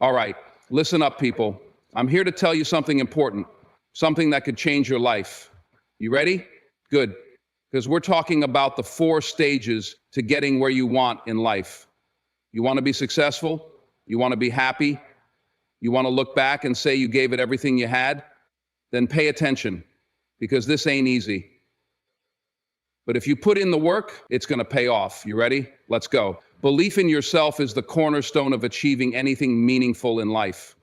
All right, listen up, people. I'm here to tell you something important, something that could change your life. You ready? Good. Because we're talking about the 4 stages to getting where you want in life. You want to be successful? You want to be happy? You want to look back and say you gave it everything you had? Then pay attention, because this ain't easy. But if you put in the work, it's going to pay off. You ready? Let's go. Belief in yourself is the cornerstone of achieving anything meaningful in life.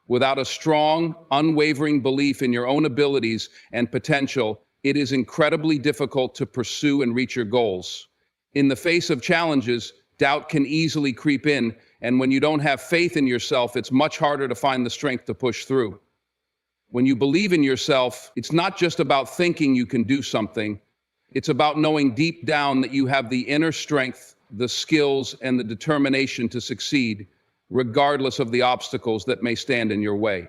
Without a strong, unwavering belief in your own abilities and potential, it is incredibly difficult to pursue and reach your goals. In the face of challenges, doubt can easily creep in, and when you don't have faith in yourself, it's much harder to find the strength to push through. When you believe in yourself, it's not just about thinking you can do something. It's about knowing deep down that you have the inner strength, the skills, and the determination to succeed, regardless of the obstacles that may stand in your way.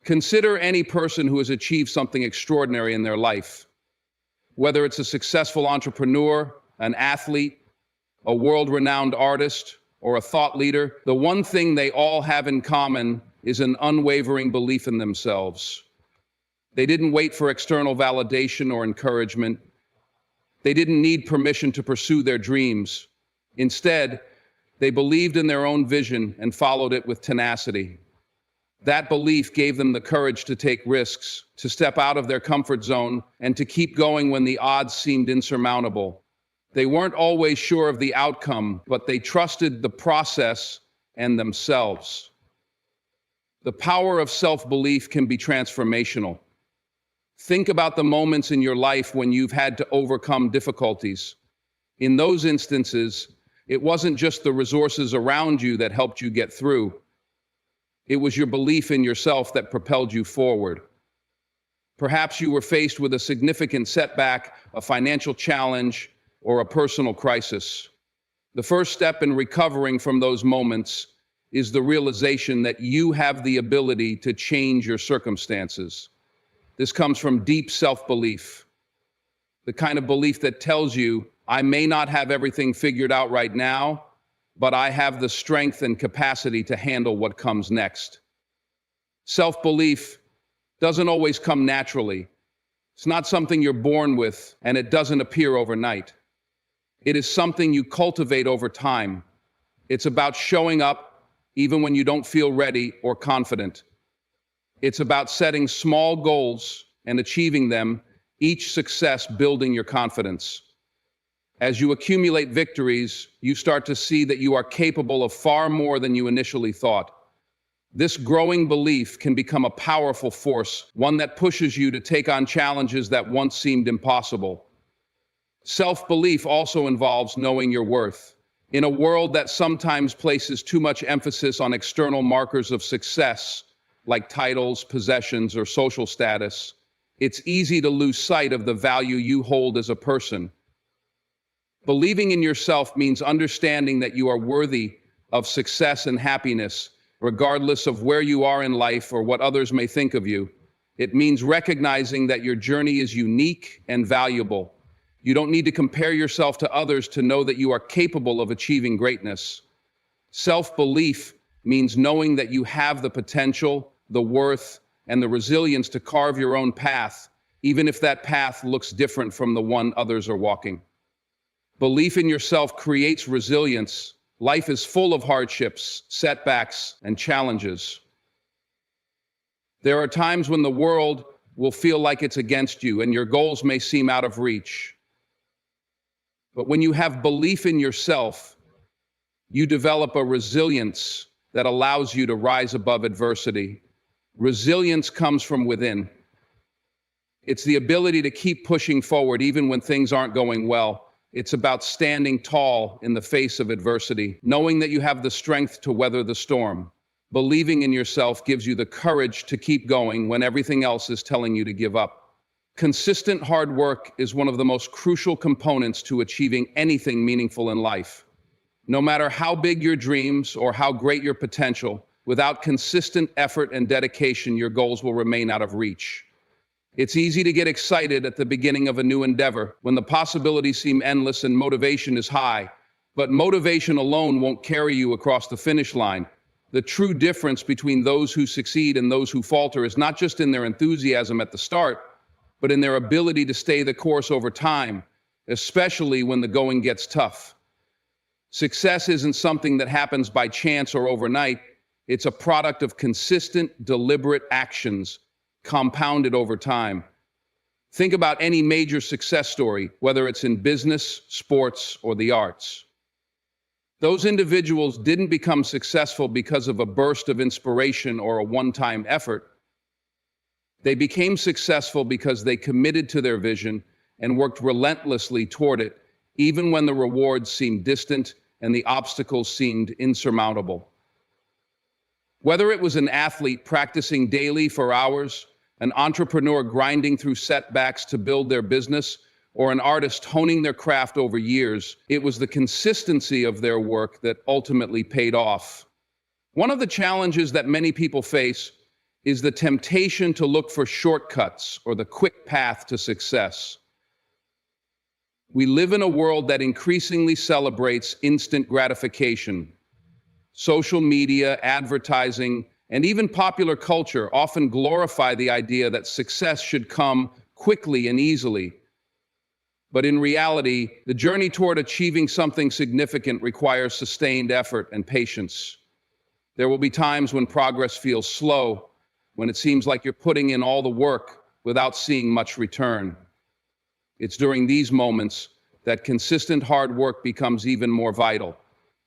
Consider any person who has achieved something extraordinary in their life. Whether it's a successful entrepreneur, an athlete, a world-renowned artist, or a thought leader, the one thing they all have in common is an unwavering belief in themselves. They didn't wait for external validation or encouragement. They didn't need permission to pursue their dreams. Instead, they believed in their own vision and followed it with tenacity. That belief gave them the courage to take risks, to step out of their comfort zone, and to keep going when the odds seemed insurmountable. They weren't always sure of the outcome, but they trusted the process and themselves. The power of self-belief can be transformational. Think about the moments in your life when you've had to overcome difficulties. In those instances, it wasn't just the resources around you that helped you get through. It was your belief in yourself that propelled you forward. Perhaps you were faced with a significant setback, a financial challenge, or a personal crisis. The first step in recovering from those moments is the realization that you have the ability to change your circumstances. This comes from deep self-belief, the kind of belief that tells you, I may not have everything figured out right now, but I have the strength and capacity to handle what comes next. Self-belief doesn't always come naturally. It's not something you're born with, and it doesn't appear overnight. It is something you cultivate over time. It's about showing up even when you don't feel ready or confident. It's about setting small goals and achieving them, each success building your confidence. As you accumulate victories, you start to see that you are capable of far more than you initially thought. This growing belief can become a powerful force, one that pushes you to take on challenges that once seemed impossible. Self-belief also involves knowing your worth. In a world that sometimes places too much emphasis on external markers of success, like titles, possessions, or social status, it's easy to lose sight of the value you hold as a person. Believing in yourself means understanding that you are worthy of success and happiness, regardless of where you are in life or what others may think of you. It means recognizing that your journey is unique and valuable. You don't need to compare yourself to others to know that you are capable of achieving greatness. Self-belief means knowing that you have the potential, the worth, and the resilience to carve your own path, even if that path looks different from the one others are walking. Belief in yourself creates resilience. Life is full of hardships, setbacks, and challenges. There are times when the world will feel like it's against you and your goals may seem out of reach. But when you have belief in yourself, you develop a resilience that allows you to rise above adversity. Resilience comes from within. It's the ability to keep pushing forward even when things aren't going well. It's about standing tall in the face of adversity, knowing that you have the strength to weather the storm. Believing in yourself gives you the courage to keep going when everything else is telling you to give up. Consistent hard work is one of the most crucial components to achieving anything meaningful in life. No matter how big your dreams or how great your potential, without consistent effort and dedication, your goals will remain out of reach. It's easy to get excited at the beginning of a new endeavor when the possibilities seem endless and motivation is high. But motivation alone won't carry you across the finish line. The true difference between those who succeed and those who falter is not just in their enthusiasm at the start, but in their ability to stay the course over time, especially when the going gets tough. Success isn't something that happens by chance or overnight. It's a product of consistent, deliberate actions, compounded over time. Think about any major success story, whether it's in business, sports, or the arts. Those individuals didn't become successful because of a burst of inspiration or a one-time effort. They became successful because they committed to their vision and worked relentlessly toward it, even when the rewards seemed distant and the obstacles seemed insurmountable. Whether it was an athlete practicing daily for hours, an entrepreneur grinding through setbacks to build their business, or an artist honing their craft over years, it was the consistency of their work that ultimately paid off. One of the challenges that many people face is the temptation to look for shortcuts or the quick path to success. We live in a world that increasingly celebrates instant gratification. Social media, advertising, and even popular culture often glorify the idea that success should come quickly and easily. But in reality, the journey toward achieving something significant requires sustained effort and patience. There will be times when progress feels slow, when it seems like you're putting in all the work without seeing much return. It's during these moments that consistent hard work becomes even more vital.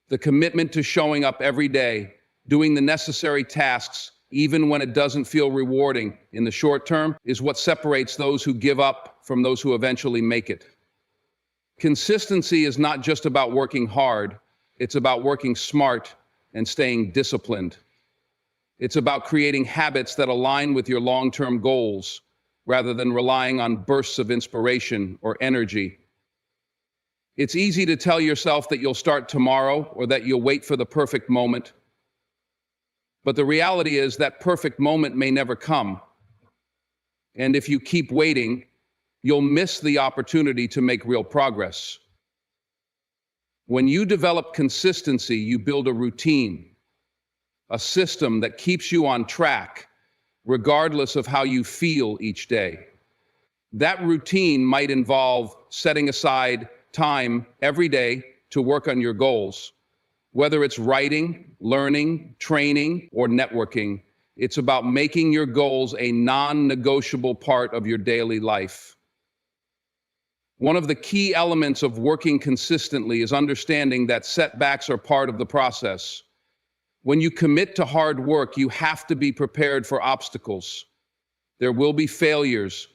The commitment to showing up every day, doing the necessary tasks, even when it doesn't feel rewarding in the short term, is what separates those who give up from those who eventually make it. Consistency is not just about working hard, it's about working smart and staying disciplined. It's about creating habits that align with your long-term goals, rather than relying on bursts of inspiration or energy. It's easy to tell yourself that you'll start tomorrow or that you'll wait for the perfect moment. But the reality is that perfect moment may never come. And if you keep waiting, you'll miss the opportunity to make real progress. When you develop consistency, you build a routine, a system that keeps you on track, regardless of how you feel each day. That routine might involve setting aside time every day to work on your goals. Whether it's writing, learning, training, or networking, it's about making your goals a non-negotiable part of your daily life. One of the key elements of working consistently is understanding that setbacks are part of the process. When you commit to hard work, you have to be prepared for obstacles. There will be failures,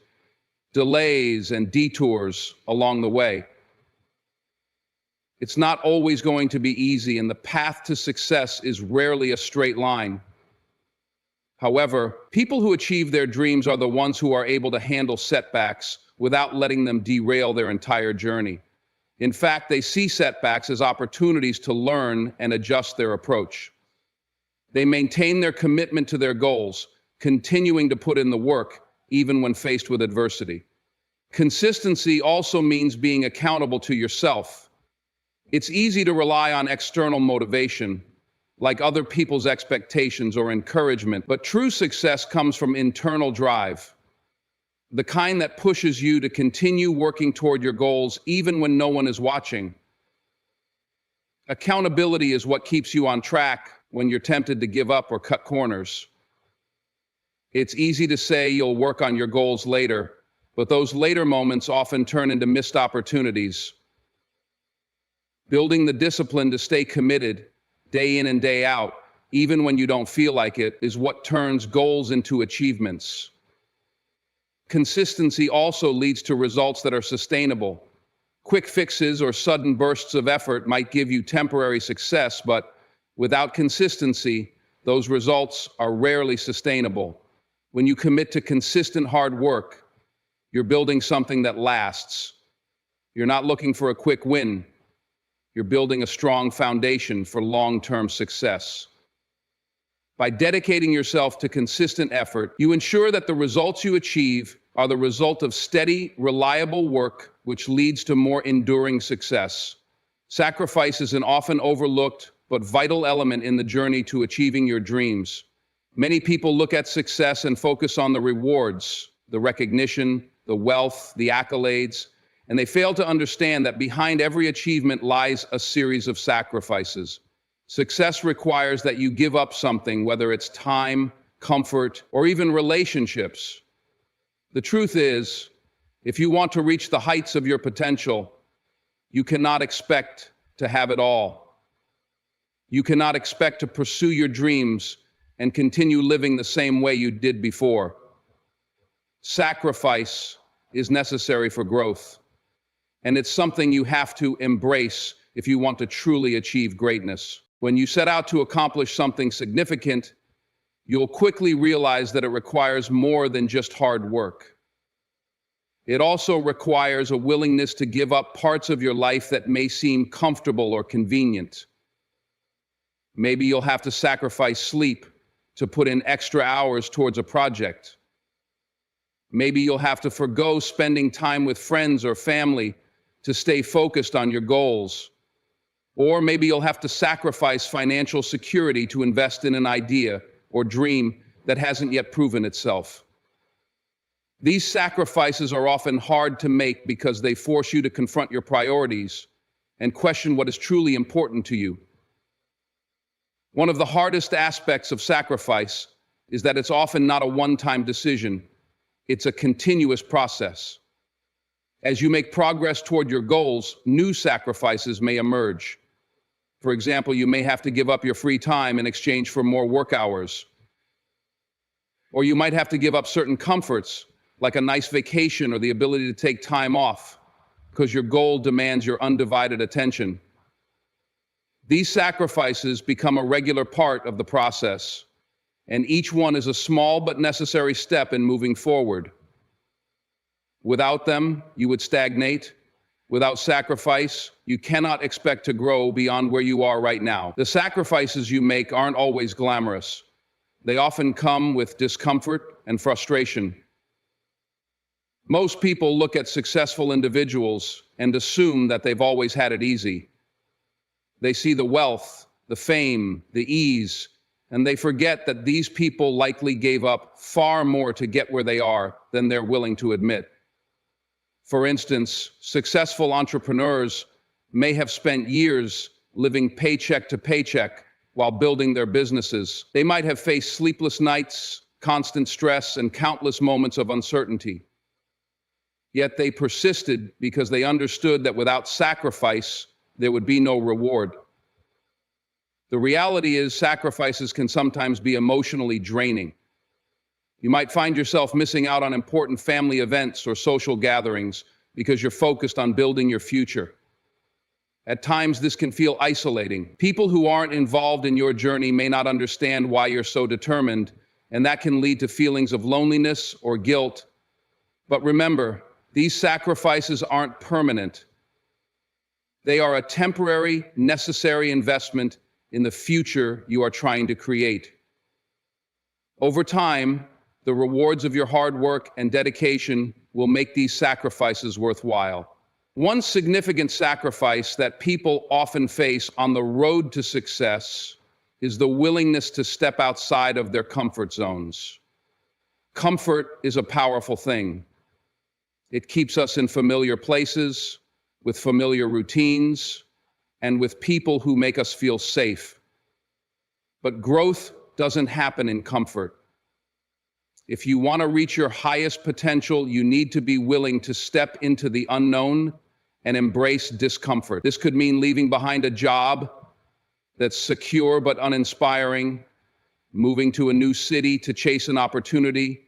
delays, and detours along the way. It's not always going to be easy, and the path to success is rarely a straight line. However, people who achieve their dreams are the ones who are able to handle setbacks without letting them derail their entire journey. In fact, they see setbacks as opportunities to learn and adjust their approach. They maintain their commitment to their goals, continuing to put in the work, even when faced with adversity. Consistency also means being accountable to yourself. It's easy to rely on external motivation, like other people's expectations or encouragement, but true success comes from internal drive, the kind that pushes you to continue working toward your goals even when no one is watching. Accountability is what keeps you on track when you're tempted to give up or cut corners. It's easy to say you'll work on your goals later, but those later moments often turn into missed opportunities. Building the discipline to stay committed, day in and day out, even when you don't feel like it, is what turns goals into achievements. Consistency also leads to results that are sustainable. Quick fixes or sudden bursts of effort might give you temporary success, but without consistency, those results are rarely sustainable. When you commit to consistent hard work, you're building something that lasts. You're not looking for a quick win. You're building a strong foundation for long-term success. By dedicating yourself to consistent effort, you ensure that the results you achieve are the result of steady, reliable work, which leads to more enduring success. Sacrifice is an often overlooked but vital element in the journey to achieving your dreams. Many people look at success and focus on the rewards, the recognition, the wealth, the accolades, and they fail to understand that behind every achievement lies a series of sacrifices. Success requires that you give up something, whether it's time, comfort, or even relationships. The truth is, if you want to reach the heights of your potential, you cannot expect to have it all. You cannot expect to pursue your dreams and continue living the same way you did before. Sacrifice is necessary for growth, and it's something you have to embrace if you want to truly achieve greatness. When you set out to accomplish something significant, you'll quickly realize that it requires more than just hard work. It also requires a willingness to give up parts of your life that may seem comfortable or convenient. Maybe you'll have to sacrifice sleep to put in extra hours towards a project. Maybe you'll have to forgo spending time with friends or family to stay focused on your goals. Or maybe you'll have to sacrifice financial security to invest in an idea or dream that hasn't yet proven itself. These sacrifices are often hard to make because they force you to confront your priorities and question what is truly important to you. One of the hardest aspects of sacrifice is that it's often not a one-time decision. It's a continuous process. As you make progress toward your goals, new sacrifices may emerge. For example, you may have to give up your free time in exchange for more work hours. Or you might have to give up certain comforts, like a nice vacation or the ability to take time off, because your goal demands your undivided attention. These sacrifices become a regular part of the process, and each one is a small but necessary step in moving forward. Without them, you would stagnate. Without sacrifice, you cannot expect to grow beyond where you are right now. The sacrifices you make aren't always glamorous. They often come with discomfort and frustration. Most people look at successful individuals and assume that they've always had it easy. They see the wealth, the fame, the ease, and they forget that these people likely gave up far more to get where they are than they're willing to admit. For instance, successful entrepreneurs may have spent years living paycheck to paycheck while building their businesses. They might have faced sleepless nights, constant stress, and countless moments of uncertainty. Yet they persisted because they understood that without sacrifice, there would be no reward. The reality is, sacrifices can sometimes be emotionally draining. You might find yourself missing out on important family events or social gatherings because you're focused on building your future. At times, this can feel isolating. People who aren't involved in your journey may not understand why you're so determined, and that can lead to feelings of loneliness or guilt. But remember, these sacrifices aren't permanent. They are a temporary, necessary investment in the future you are trying to create. Over time, the rewards of your hard work and dedication will make these sacrifices worthwhile. One significant sacrifice that people often face on the road to success is the willingness to step outside of their comfort zones. Comfort is a powerful thing. It keeps us in familiar places, with familiar routines, and with people who make us feel safe. But growth doesn't happen in comfort. If you want to reach your highest potential, you need to be willing to step into the unknown and embrace discomfort. This could mean leaving behind a job that's secure but uninspiring, moving to a new city to chase an opportunity,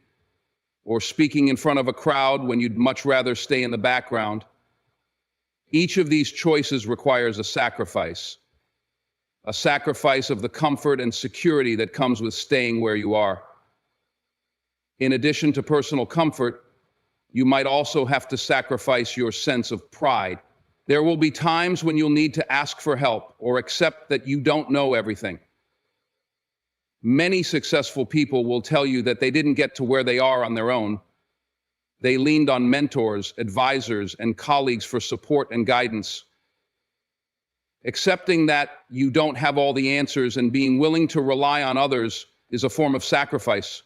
or speaking in front of a crowd when you'd much rather stay in the background. Each of these choices requires a sacrifice of the comfort and security that comes with staying where you are. In addition to personal comfort, you might also have to sacrifice your sense of pride. There will be times when you'll need to ask for help or accept that you don't know everything. Many successful people will tell you that they didn't get to where they are on their own. They leaned on mentors, advisors, and colleagues for support and guidance. Accepting that you don't have all the answers and being willing to rely on others is a form of sacrifice.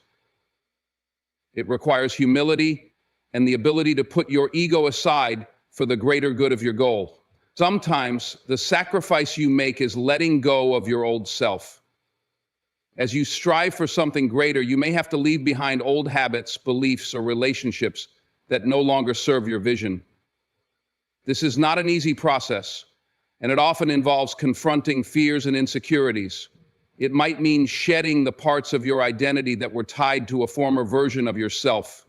It requires humility and the ability to put your ego aside for the greater good of your goal. Sometimes the sacrifice you make is letting go of your old self. As you strive for something greater, you may have to leave behind old habits, beliefs, or relationships that no longer serve your vision. This is not an easy process, and it often involves confronting fears and insecurities. It might mean shedding the parts of your identity that were tied to a former version of yourself.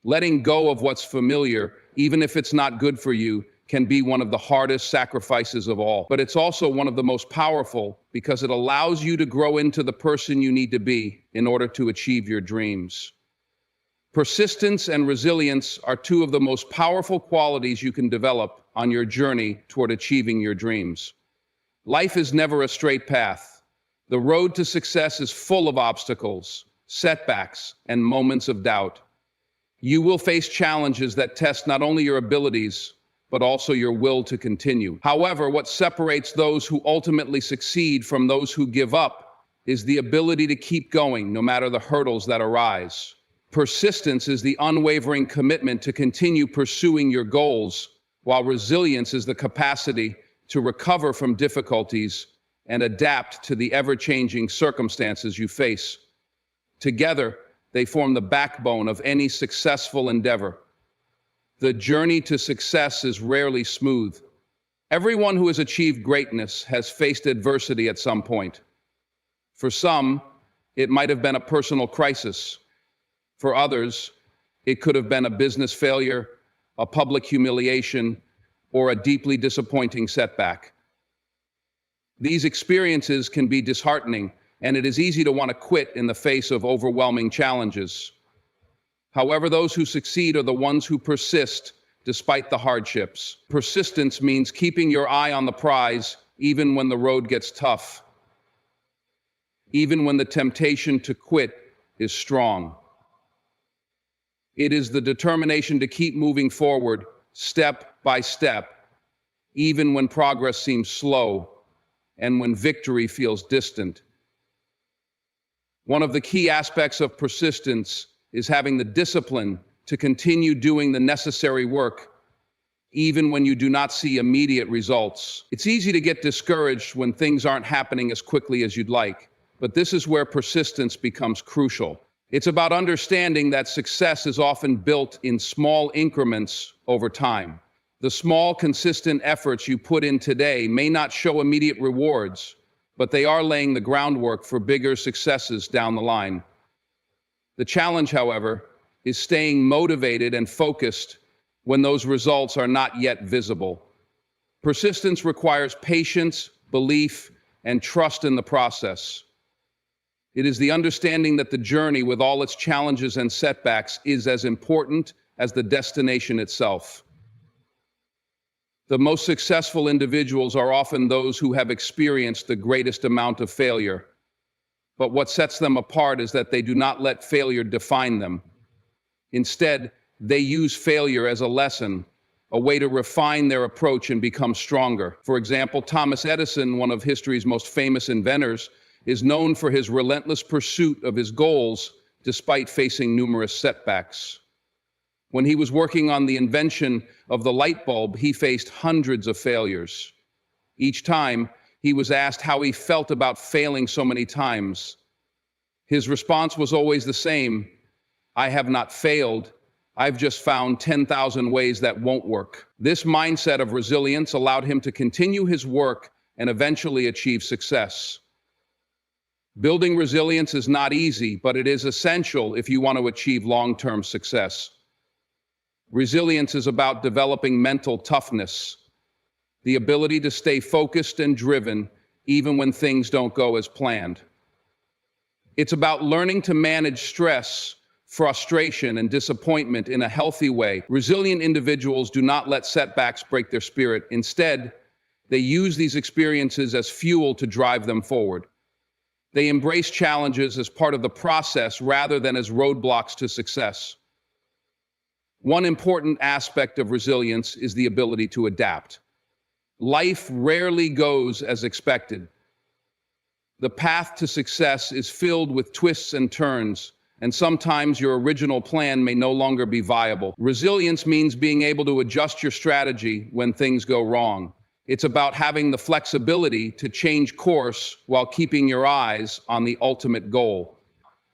Letting go of what's familiar, even if it's not good for you, can be one of the hardest sacrifices of all. But it's also one of the most powerful because it allows you to grow into the person you need to be in order to achieve your dreams. Persistence and resilience are two of the most powerful qualities you can develop on your journey toward achieving your dreams. Life is never a straight path. The road to success is full of obstacles, setbacks, and moments of doubt. You will face challenges that test not only your abilities, but also your will to continue. However, what separates those who ultimately succeed from those who give up is the ability to keep going no matter the hurdles that arise. Persistence is the unwavering commitment to continue pursuing your goals, while resilience is the capacity to recover from difficulties and adapt to the ever-changing circumstances you face. Together, they form the backbone of any successful endeavor. The journey to success is rarely smooth. Everyone who has achieved greatness has faced adversity at some point. For some, it might have been a personal crisis. For others, it could have been a business failure, a public humiliation, or a deeply disappointing setback. These experiences can be disheartening, and it is easy to want to quit in the face of overwhelming challenges. However, those who succeed are the ones who persist despite the hardships. Persistence means keeping your eye on the prize even when the road gets tough, even when the temptation to quit is strong. It is the determination to keep moving forward, step by step, even when progress seems slow and when victory feels distant. One of the key aspects of persistence is having the discipline to continue doing the necessary work, even when you do not see immediate results. It's easy to get discouraged when things aren't happening as quickly as you'd like, but this is where persistence becomes crucial. It's about understanding that success is often built in small increments over time. The small, consistent efforts you put in today may not show immediate rewards, but they are laying the groundwork for bigger successes down the line. The challenge, however, is staying motivated and focused when those results are not yet visible. Persistence requires patience, belief, and trust in the process. It is the understanding that the journey, with all its challenges and setbacks, is as important as the destination itself. The most successful individuals are often those who have experienced the greatest amount of failure. But what sets them apart is that they do not let failure define them. Instead, they use failure as a lesson, a way to refine their approach and become stronger. For example, Thomas Edison, one of history's most famous inventors, is known for his relentless pursuit of his goals despite facing numerous setbacks. When he was working on the invention of the light bulb, he faced hundreds of failures. Each time, he was asked how he felt about failing so many times. His response was always the same: "I have not failed. I've just found 10,000 ways that won't work." This mindset of resilience allowed him to continue his work and eventually achieve success. Building resilience is not easy, but it is essential if you want to achieve long-term success. Resilience is about developing mental toughness, the ability to stay focused and driven even when things don't go as planned. It's about learning to manage stress, frustration, and disappointment in a healthy way. Resilient individuals do not let setbacks break their spirit. Instead, they use these experiences as fuel to drive them forward. They embrace challenges as part of the process rather than as roadblocks to success. One important aspect of resilience is the ability to adapt. Life rarely goes as expected. The path to success is filled with twists and turns, and sometimes your original plan may no longer be viable. Resilience means being able to adjust your strategy when things go wrong. It's about having the flexibility to change course while keeping your eyes on the ultimate goal.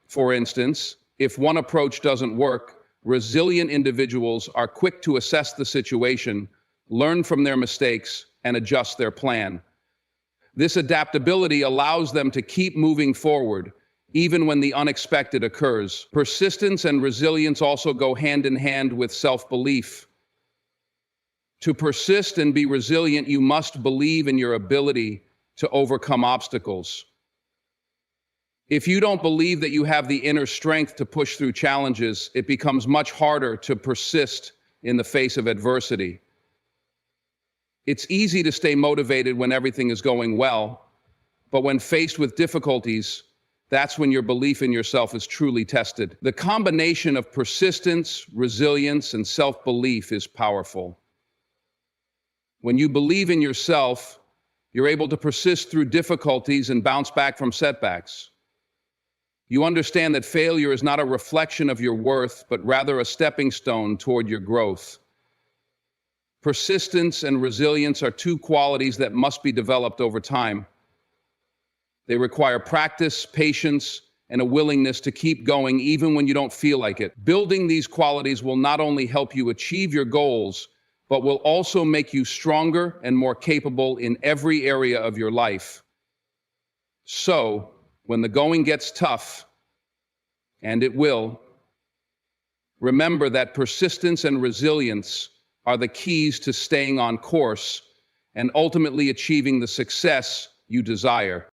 For instance, if one approach doesn't work, resilient individuals are quick to assess the situation, learn from their mistakes, and adjust their plan. This adaptability allows them to keep moving forward, even when the unexpected occurs. Persistence and resilience also go hand in hand with self-belief. To persist and be resilient, you must believe in your ability to overcome obstacles. If you don't believe that you have the inner strength to push through challenges, it becomes much harder to persist in the face of adversity. It's easy to stay motivated when everything is going well, but when faced with difficulties, that's when your belief in yourself is truly tested. The combination of persistence, resilience, and self-belief is powerful. When you believe in yourself, you're able to persist through difficulties and bounce back from setbacks. You understand that failure is not a reflection of your worth, but rather a stepping stone toward your growth. Persistence and resilience are two qualities that must be developed over time. They require practice, patience, and a willingness to keep going even when you don't feel like it. Building these qualities will not only help you achieve your goals, but will also make you stronger and more capable in every area of your life. So, when the going gets tough, and it will, remember that persistence and resilience are the keys to staying on course and ultimately achieving the success you desire.